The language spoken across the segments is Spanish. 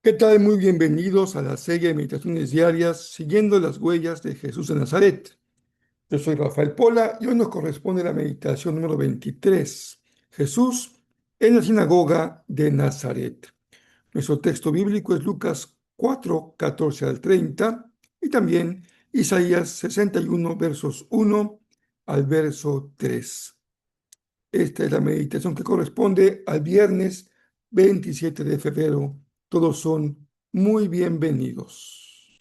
¿Qué tal? Muy bienvenidos a la serie de meditaciones diarias siguiendo las huellas de Jesús de Nazaret. Yo soy Rafael Pola y hoy nos corresponde la meditación número 23. Jesús en la sinagoga de Nazaret. Nuestro texto bíblico es Lucas 4, 14 al 30 y también Isaías 61, versos 1 al verso 3. Esta es la meditación que corresponde al viernes 27 de febrero. Todos son muy bienvenidos.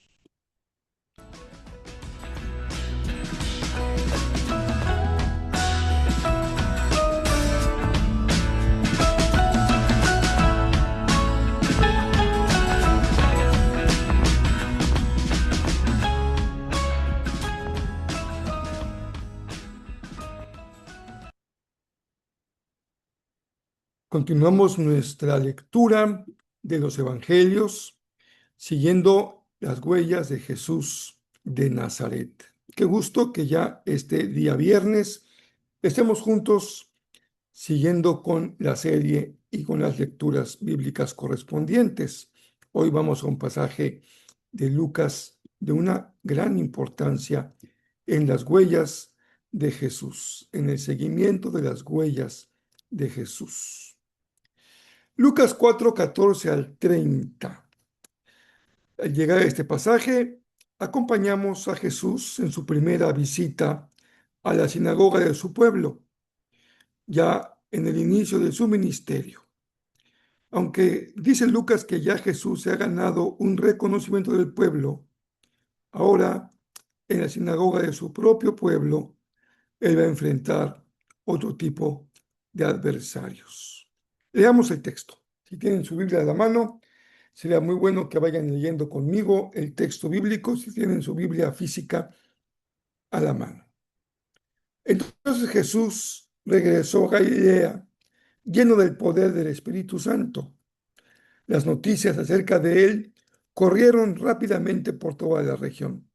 Continuamos nuestra lectura de los evangelios siguiendo las huellas de Jesús de Nazaret. Qué gusto que ya este día viernes estemos juntos siguiendo con la serie y con las lecturas bíblicas correspondientes. Hoy vamos a un pasaje de Lucas de una gran importancia en las huellas de Jesús, en el seguimiento de las huellas de Jesús. Lucas 4, 14 al 30. Al llegar a este pasaje, acompañamos a Jesús en su primera visita a la sinagoga de su pueblo, ya en el inicio de su ministerio. Aunque dice Lucas que ya Jesús se ha ganado un reconocimiento del pueblo, ahora en la sinagoga de su propio pueblo, él va a enfrentar otro tipo de adversarios. Leamos el texto. Si tienen su Biblia a la mano, sería muy bueno que vayan leyendo conmigo el texto bíblico si tienen su Biblia física a la mano. Entonces Jesús regresó a Galilea lleno del poder del Espíritu Santo. Las noticias acerca de él corrieron rápidamente por toda la región.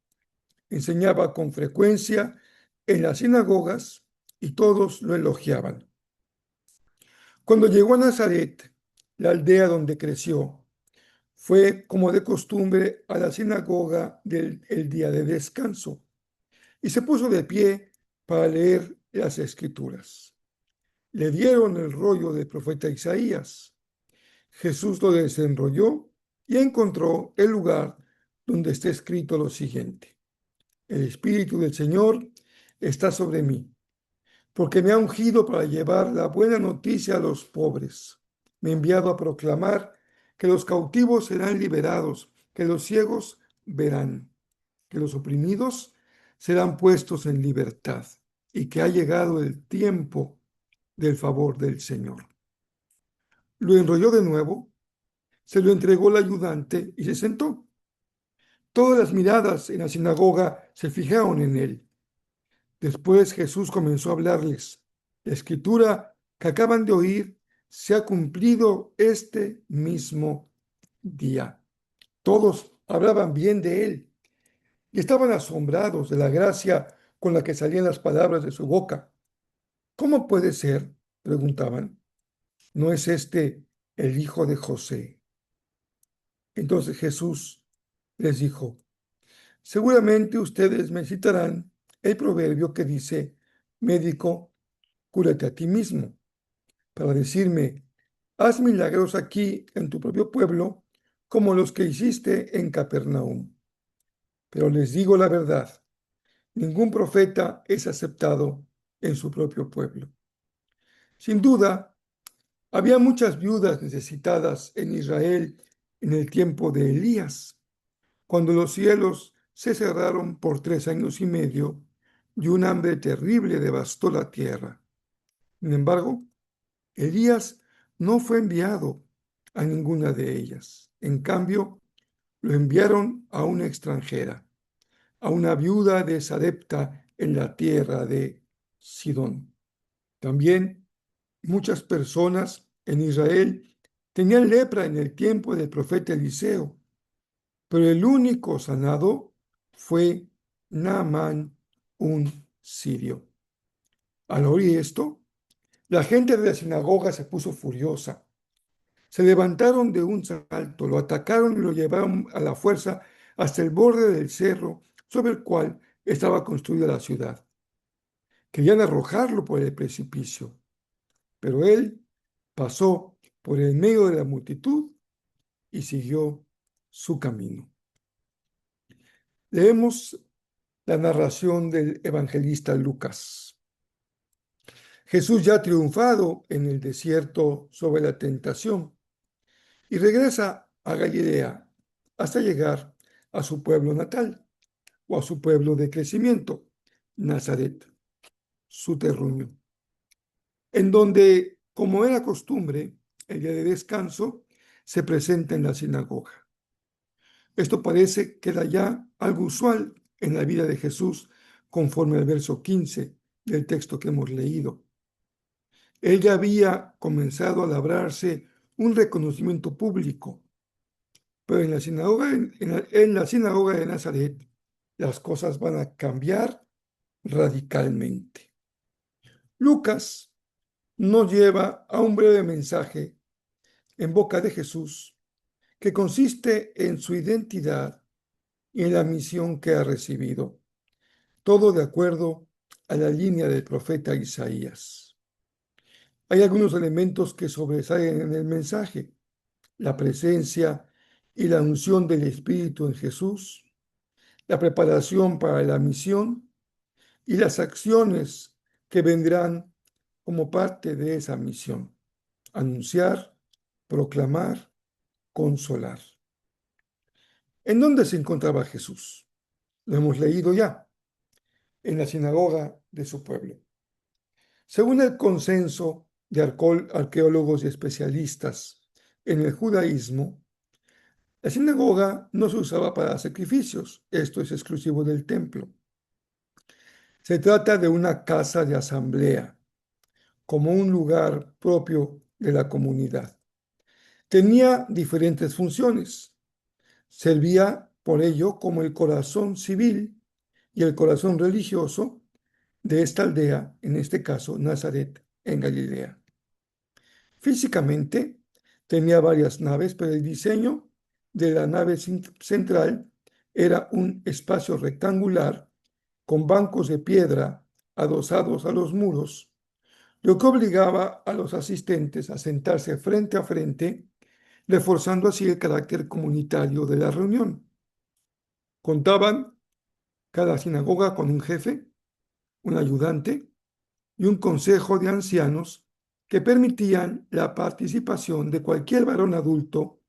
Enseñaba con frecuencia en las sinagogas y todos lo elogiaban. Cuando llegó a Nazaret, la aldea donde creció, fue como de costumbre a la sinagoga del el día de descanso y se puso de pie para leer las escrituras. Le dieron el rollo del profeta Isaías. Jesús lo desenrolló y encontró el lugar donde está escrito lo siguiente: El Espíritu del Señor está sobre mí, porque me ha ungido para llevar la buena noticia a los pobres. Me ha enviado a proclamar que los cautivos serán liberados, que los ciegos verán, que los oprimidos serán puestos en libertad y que ha llegado el tiempo del favor del Señor. Lo enrolló de nuevo, se lo entregó el ayudante y se sentó. Todas las miradas en la sinagoga se fijaron en él. Después Jesús comenzó a hablarles. La escritura que acaban de oír se ha cumplido este mismo día. Todos hablaban bien de él y estaban asombrados de la gracia con la que salían las palabras de su boca. ¿Cómo puede ser?, preguntaban. ¿No es este el hijo de José? Entonces Jesús les dijo: Seguramente ustedes me citarán el proverbio que dice: Médico, cúrate a ti mismo, para decirme: haz milagros aquí en tu propio pueblo, como los que hiciste en Capernaum. Pero les digo la verdad, ningún profeta es aceptado en su propio pueblo. Sin duda, había muchas viudas necesitadas en Israel en el tiempo de Elías, cuando los cielos se cerraron por 3 años y medio y un hambre terrible devastó la tierra. Sin embargo, Elías no fue enviado a ninguna de ellas. En cambio, lo enviaron a una extranjera, a una viuda de Sarepta en la tierra de Sidón. También muchas personas en Israel tenían lepra en el tiempo del profeta Eliseo, pero el único sanado fue Naamán, un sirio. Al oír esto, la gente de la sinagoga se puso furiosa. Se levantaron de un salto, lo atacaron y lo llevaron a la fuerza hasta el borde del cerro sobre el cual estaba construida la ciudad. Querían arrojarlo por el precipicio, pero él pasó por el medio de la multitud y siguió su camino. Leemos la narración del evangelista Lucas. Jesús ya ha triunfado en el desierto sobre la tentación y regresa a Galilea hasta llegar a su pueblo natal o a su pueblo de crecimiento, Nazaret, su terruño, en donde, como era costumbre, el día de descanso se presenta en la sinagoga. Esto parece que era ya algo usual en la vida de Jesús, conforme al verso 15 del texto que hemos leído. Él ya había comenzado a labrarse un reconocimiento público, pero en la sinagoga de Nazaret las cosas van a cambiar radicalmente. Lucas nos lleva a un breve mensaje en boca de Jesús que consiste en su identidad y en la misión que ha recibido, todo de acuerdo a la línea del profeta Isaías. Hay algunos elementos que sobresalen en el mensaje: la presencia y la unción del Espíritu en Jesús, la preparación para la misión y las acciones que vendrán como parte de esa misión: anunciar, proclamar, consolar. ¿En dónde se encontraba Jesús? Lo hemos leído ya, en la sinagoga de su pueblo. Según el consenso de arqueólogos y especialistas en el judaísmo, la sinagoga no se usaba para sacrificios, esto es exclusivo del templo. Se trata de una casa de asamblea, como un lugar propio de la comunidad. Tenía diferentes funciones. Servía por ello como el corazón civil y el corazón religioso de esta aldea, en este caso Nazaret, en Galilea. Físicamente tenía varias naves, pero el diseño de la nave central era un espacio rectangular con bancos de piedra adosados a los muros, lo que obligaba a los asistentes a sentarse frente a frente, reforzando así el carácter comunitario de la reunión. Contaban cada sinagoga con un jefe, un ayudante y un consejo de ancianos que permitían la participación de cualquier varón adulto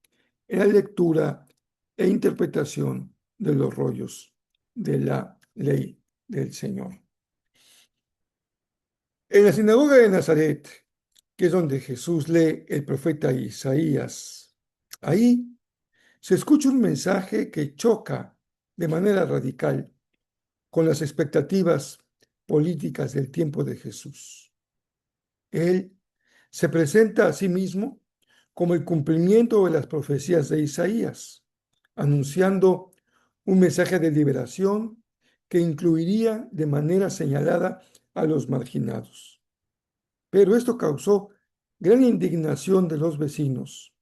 en la lectura e interpretación de los rollos de la ley del Señor. En la sinagoga de Nazaret, que es donde Jesús lee el profeta Isaías, ahí se escucha un mensaje que choca de manera radical con las expectativas políticas del tiempo de Jesús. Él se presenta a sí mismo como el cumplimiento de las profecías de Isaías, anunciando un mensaje de liberación que incluiría de manera señalada a los marginados. Pero esto causó gran indignación de los vecinos,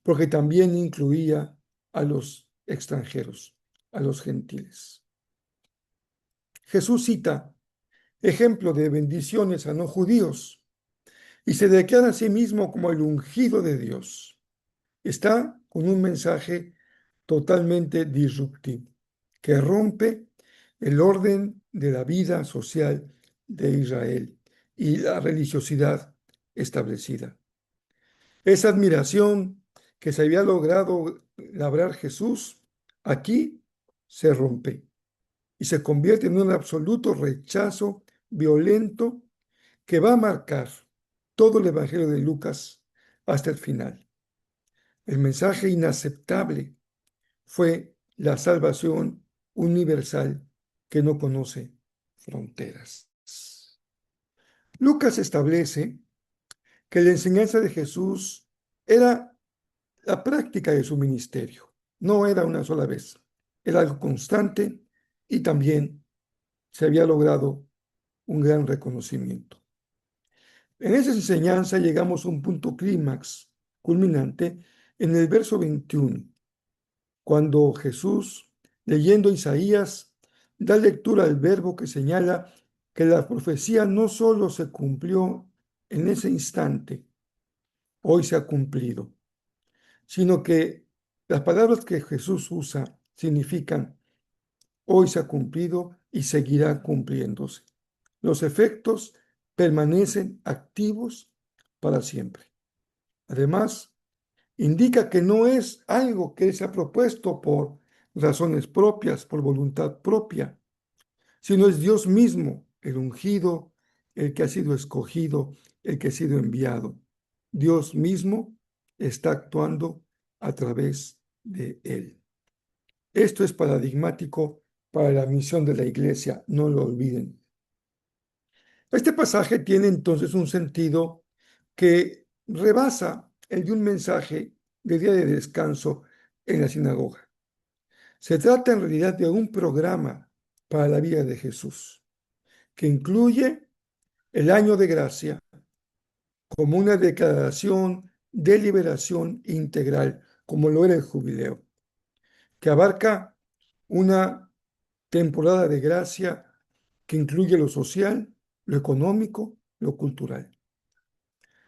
porque también incluía a los extranjeros, a los gentiles. Jesús cita ejemplo de bendiciones a no judíos y se declara a sí mismo como el ungido de Dios. Está con un mensaje totalmente disruptivo, que rompe el orden de la vida social de Israel y la religiosidad establecida. Esa admiración que se había logrado labrar Jesús, aquí se rompe y se convierte en un absoluto rechazo violento que va a marcar todo el Evangelio de Lucas hasta el final. El mensaje inaceptable fue la salvación universal que no conoce fronteras. Lucas establece que la enseñanza de Jesús era la práctica de su ministerio. No era una sola vez, era algo constante y también se había logrado un gran reconocimiento. En esa enseñanza llegamos a un punto clímax culminante en el verso 21, cuando Jesús, leyendo Isaías, da lectura al verbo que señala que la profecía no solo se cumplió en ese instante, hoy se ha cumplido, sino que las palabras que Jesús usa significan hoy se ha cumplido y seguirá cumpliéndose. Los efectos permanecen activos para siempre. Además, indica que no es algo que se ha propuesto por razones propias, por voluntad propia, sino es Dios mismo, el ungido, el que ha sido escogido, el que ha sido enviado. Dios mismo está actuando a través de él. Esto es paradigmático para la misión de la iglesia, no lo olviden. Este pasaje tiene entonces un sentido que rebasa el de un mensaje de día de descanso en la sinagoga. Se trata en realidad de un programa para la vida de Jesús, que incluye el año de gracia como una declaración de liberación integral, como lo era el jubileo, que abarca una temporada de gracia que incluye lo social, lo económico, lo cultural.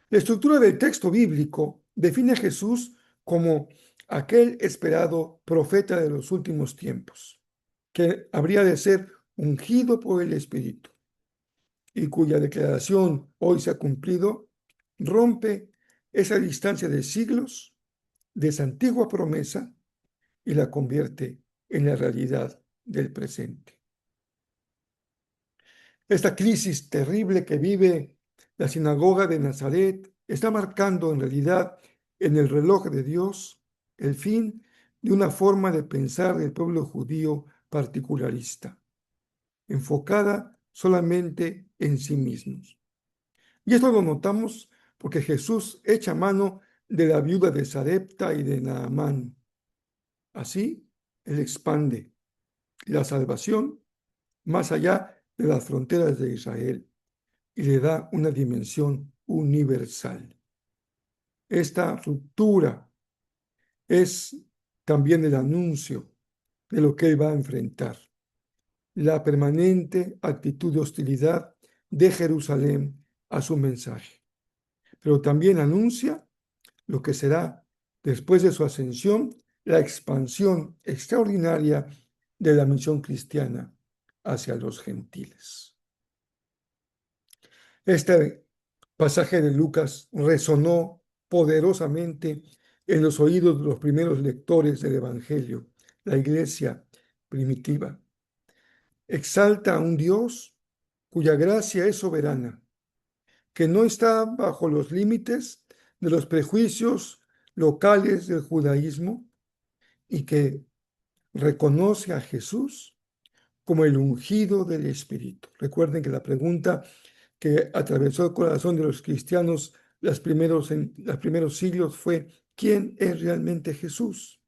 La estructura del texto bíblico define a Jesús como aquel esperado profeta de los últimos tiempos, que habría de ser ungido por el Espíritu y cuya declaración hoy se ha cumplido, rompe esa distancia de siglos de esa antigua promesa y la convierte en la realidad del presente. Esta crisis terrible que vive la sinagoga de Nazaret está marcando en realidad en el reloj de Dios el fin de una forma de pensar del pueblo judío particularista, enfocada solamente en sí mismos. Y esto lo notamos porque Jesús echa mano de la viuda de Sarepta y de Naamán. Así, Él expande la salvación más allá de las fronteras de Israel y le da una dimensión universal. Esta ruptura es también el anuncio de lo que Él va a enfrentar, la permanente actitud de hostilidad de Jerusalén a su mensaje, pero también anuncia lo que será, después de su ascensión, la expansión extraordinaria de la misión cristiana hacia los gentiles. Este pasaje de Lucas resonó poderosamente en los oídos de los primeros lectores del Evangelio, la iglesia primitiva. Exalta a un Dios cuya gracia es soberana, que no está bajo los límites de los prejuicios locales del judaísmo y que reconoce a Jesús como el ungido del Espíritu. Recuerden que la pregunta que atravesó el corazón de los cristianos en los primeros siglos fue: ¿quién es realmente Jesús?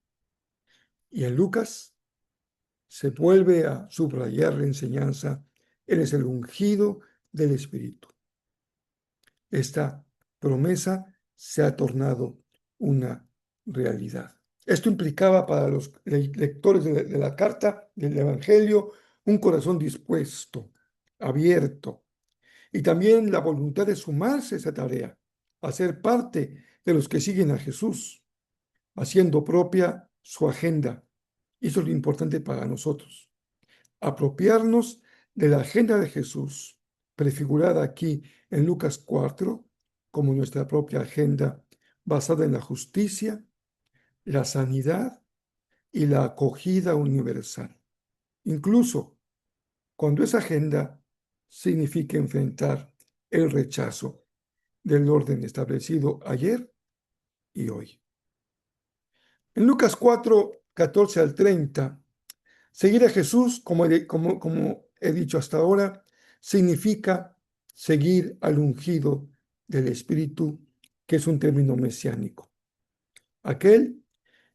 Y en Lucas se vuelve a subrayar la enseñanza: Él es el ungido del Espíritu. Esta promesa se ha tornado una realidad. Esto implicaba para los lectores de la carta del Evangelio un corazón dispuesto, abierto, y también la voluntad de sumarse a esa tarea, a ser parte de los que siguen a Jesús, haciendo propia su agenda. Y eso es lo importante para nosotros, apropiarnos de la agenda de Jesús, prefigurada aquí en Lucas 4, como nuestra propia agenda basada en la justicia, la sanidad y la acogida universal. Incluso cuando esa agenda significa enfrentar el rechazo del orden establecido ayer y hoy. En Lucas 4, 14 al 30, seguir a Jesús, como he dicho hasta ahora, significa seguir al ungido del Espíritu, que es un término mesiánico. Aquel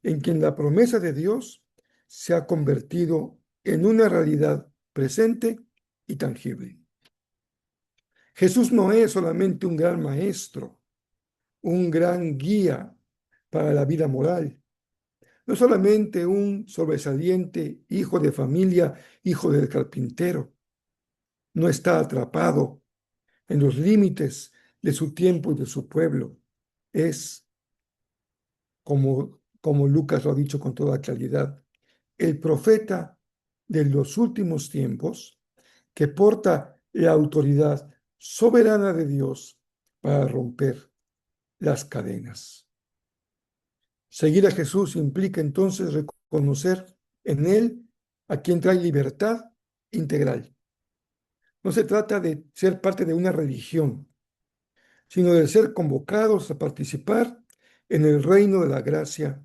en quien la promesa de Dios se ha convertido en una realidad presente y tangible. Jesús no es solamente un gran maestro, un gran guía para la vida moral. No solamente un sobresaliente hijo de familia, hijo del carpintero. No está atrapado en los límites de su tiempo y de su pueblo. Es, como Lucas lo ha dicho con toda claridad, el profeta de los últimos tiempos que porta la autoridad soberana de Dios para romper las cadenas. Seguir a Jesús implica entonces reconocer en Él a quien trae libertad integral. No se trata de ser parte de una religión, sino de ser convocados a participar en el reino de la gracia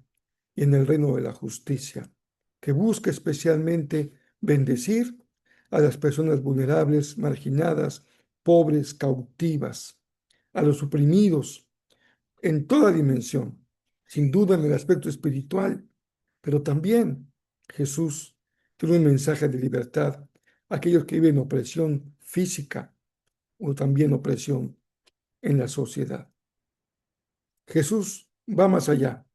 y en el reino de la justicia, que busca especialmente bendecir a las personas vulnerables, marginadas, pobres, cautivas, a los oprimidos en toda dimensión, sin duda en el aspecto espiritual, pero también Jesús tiene un mensaje de libertad a aquellos que viven opresión física o también opresión en la sociedad. Jesús va más allá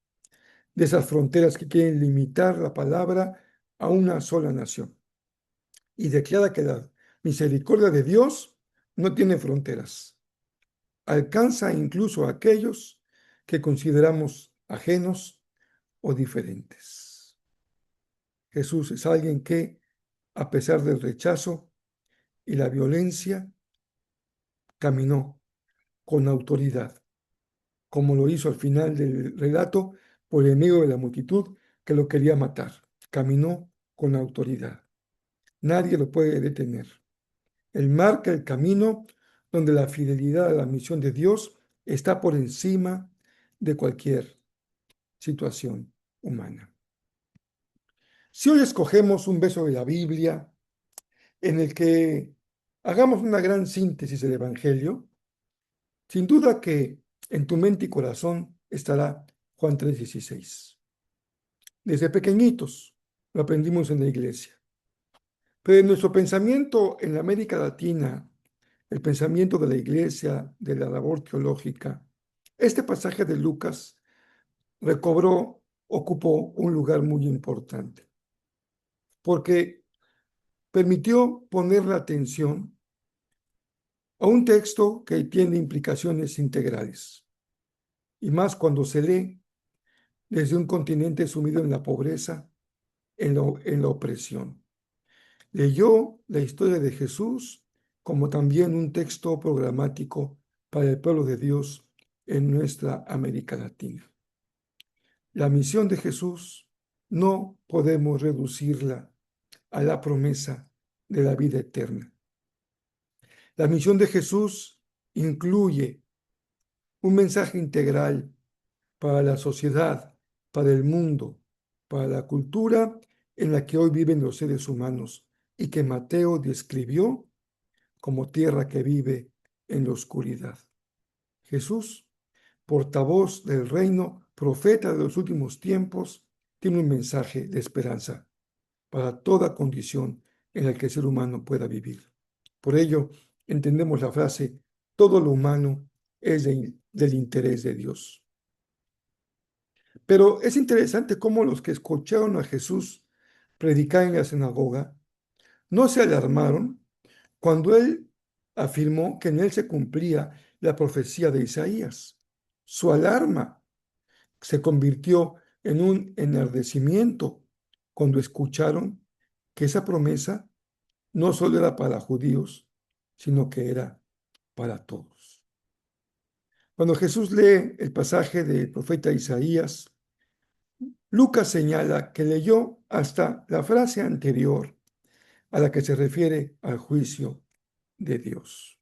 de esas fronteras que quieren limitar la palabra a una sola nación y declara que la misericordia de Dios no tiene fronteras. Alcanza incluso a aquellos que consideramos ajenos o diferentes. Jesús es alguien que, a pesar del rechazo y la violencia, caminó con autoridad, como lo hizo al final del relato por el medio de la multitud que lo quería matar. Caminó con autoridad. Nadie lo puede detener. Él marca el camino donde la fidelidad a la misión de Dios está por encima de cualquier situación humana. Si hoy escogemos un verso de la Biblia en el que hagamos una gran síntesis del Evangelio, sin duda que en tu mente y corazón estará Juan 3:16. Desde pequeñitos lo aprendimos en la iglesia. Pero en nuestro pensamiento en la América Latina, el pensamiento de la iglesia, de la labor teológica, este pasaje de Lucas ocupó un lugar muy importante, porque permitió poner la atención a un texto que tiene implicaciones integrales, y más cuando se lee desde un continente sumido en la pobreza, en la opresión. Leyó la historia de Jesús como también un texto programático para el pueblo de Dios en nuestra América Latina. La misión de Jesús no podemos reducirla a la promesa de la vida eterna. La misión de Jesús incluye un mensaje integral para la sociedad, para el mundo, para la cultura en la que hoy viven los seres humanos y que Mateo describió como tierra que vive en la oscuridad. Jesús, portavoz del reino, profeta de los últimos tiempos, tiene un mensaje de esperanza para toda condición en la que el ser humano pueda vivir. Por ello, entendemos la frase, todo lo humano es del interés de Dios. Pero es interesante cómo los que escucharon a Jesús predicar en la sinagoga no se alarmaron cuando él afirmó que en él se cumplía la profecía de Isaías. Su alarma se convirtió en un enardecimiento cuando escucharon que esa promesa no solo era para judíos, sino que era para todos. Cuando Jesús lee el pasaje del profeta Isaías, Lucas señala que leyó hasta la frase anterior a la que se refiere al juicio de Dios.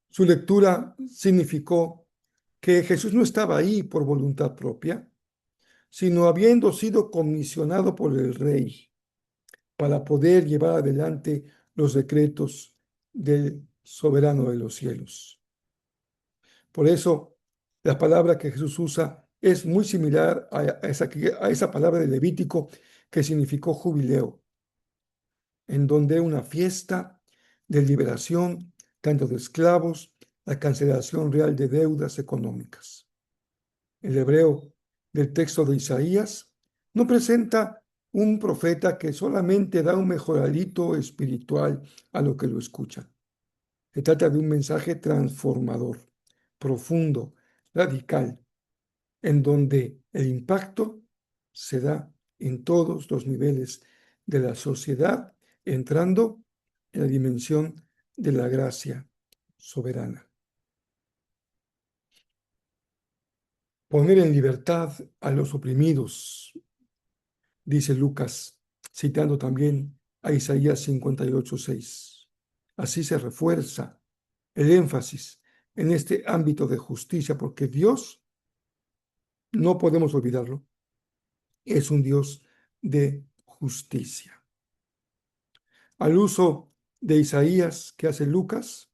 Su lectura significó que Jesús no estaba ahí por voluntad propia, sino habiendo sido comisionado por el rey para poder llevar adelante los decretos del soberano de los cielos. Por eso, la palabra que Jesús usa es muy similar a esa palabra de Levítico que significó jubileo, en donde una fiesta de liberación, tanto de esclavos, la cancelación real de deudas económicas. El hebreo del texto de Isaías no presenta un profeta que solamente da un mejoralito espiritual a lo que lo escucha. Se trata de un mensaje transformador, profundo, radical, en donde el impacto se da en todos los niveles de la sociedad, entrando en la dimensión de la gracia soberana. Poner en libertad a los oprimidos, dice Lucas, citando también a Isaías 58:6. Así se refuerza el énfasis en este ámbito de justicia, porque Dios, no podemos olvidarlo, es un Dios de justicia. Al uso de Isaías que hace Lucas,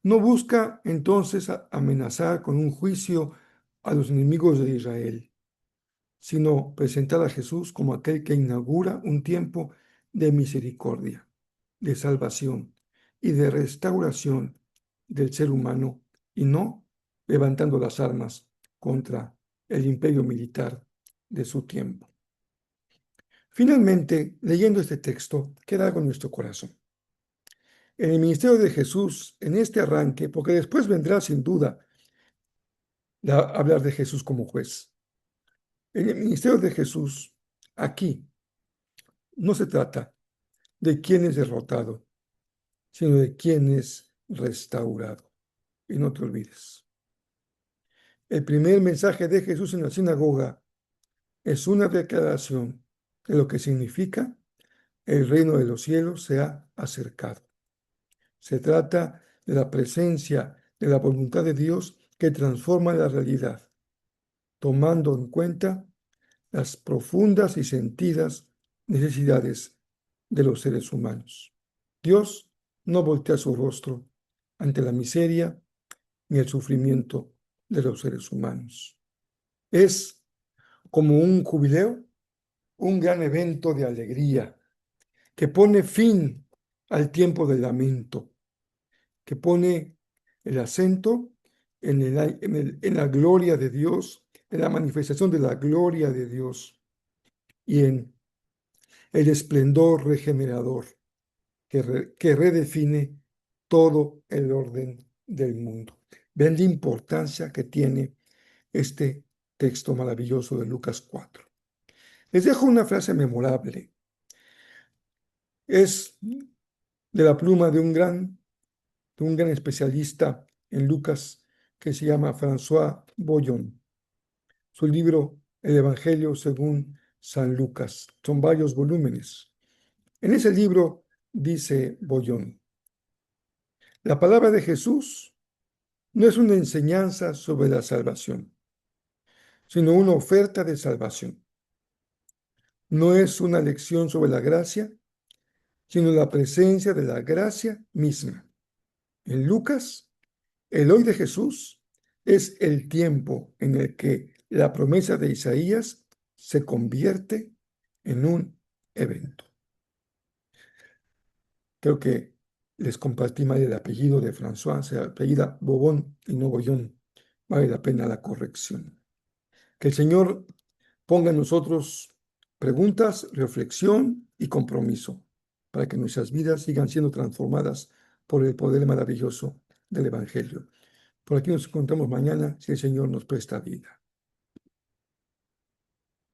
no busca entonces amenazar con un juicio a los enemigos de Israel, sino presentar a Jesús como aquel que inaugura un tiempo de misericordia, de salvación y de restauración del ser humano, y no levantando las armas contra el imperio militar de su tiempo. Finalmente, leyendo este texto, queda algo en nuestro corazón. En el ministerio de Jesús, en este arranque, porque después vendrá sin duda hablar de Jesús como juez. En el ministerio de Jesús, aquí, no se trata de quién es derrotado, sino de quién es restaurado. Y no te olvides. El primer mensaje de Jesús en la sinagoga es una declaración de lo que significa el reino de los cielos se ha acercado. Se trata de la presencia de la voluntad de Dios que transforma la realidad, tomando en cuenta las profundas y sentidas necesidades de los seres humanos. Dios no voltea su rostro ante la miseria ni el sufrimiento de los seres humanos. Es como un jubileo, un gran evento de alegría que pone fin al tiempo del lamento, que pone el acento en la gloria de Dios, en la manifestación de la gloria de Dios y en el esplendor regenerador que redefine todo el orden del mundo. Ven la importancia que tiene este texto maravilloso de Lucas 4. Les dejo una frase memorable. Es de la pluma de un gran especialista en Lucas que se llama François Boyon. Su libro El Evangelio según San Lucas. Son varios volúmenes. En ese libro dice Boyon: la palabra de Jesús no es una enseñanza sobre la salvación, sino una oferta de salvación. No es una lección sobre la gracia, sino la presencia de la gracia misma. En Lucas, el hoy de Jesús es el tiempo en el que la promesa de Isaías se convierte en un evento. Creo que les compartí mal el apellido de François, se apellida Bobón y no Bollón. Vale la pena la corrección. Que el Señor ponga en nosotros preguntas, reflexión y compromiso para que nuestras vidas sigan siendo transformadas por el poder maravilloso del Evangelio. Por aquí nos encontramos mañana si el Señor nos presta vida.